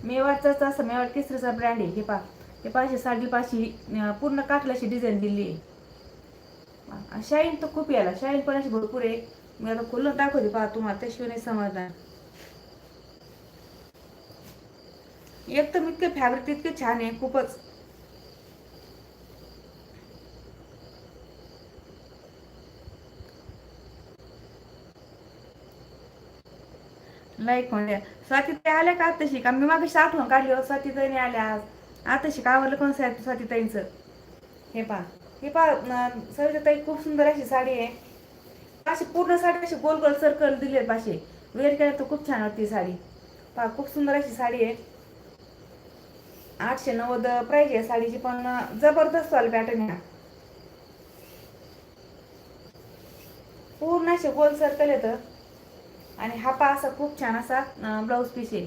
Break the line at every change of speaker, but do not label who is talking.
मेवाडचाच असं मेवाड केसरीचा ब्रँड आहे. हे पहा, हे पाचशे साडेपाचशे पूर्ण काठलाची डिझाईन दिली आहे. शाईन तर खूप याला, शाईन पण अशी भरपूर आहे. मी आता खोलून दाखवते पहा तुम्हाला, त्याशिवाय नाही समजणार. एकदम इतके फॅब्रिक इतके छान आहे खूपच. लाईक म्हणजे स्वातीताई आल्या का आताशी? का मी मागे आठवण काढली हो, स्वातीताईने आल्या आज. आताशी का आवडलं कोण स्वातीताईंचं? हे पहा, हे पहा सविताताई खूप सुंदर अशी साडी आहे. अशी पूर्ण साडी अशी गोल गोल सर्कल दिले पाशे. वेअर केल्या तर खूप छान वाटते साडी. पहा खूप सुंदर अशी साडी आहे. 890 प्राइस आहे साडीची, पण जबरदस्त वाली पॅटर्न आहे. पूर्ण असे गोल सर्कल येतं आणि हा पा असा खूप छान असा ब्लाऊज पीस आहे.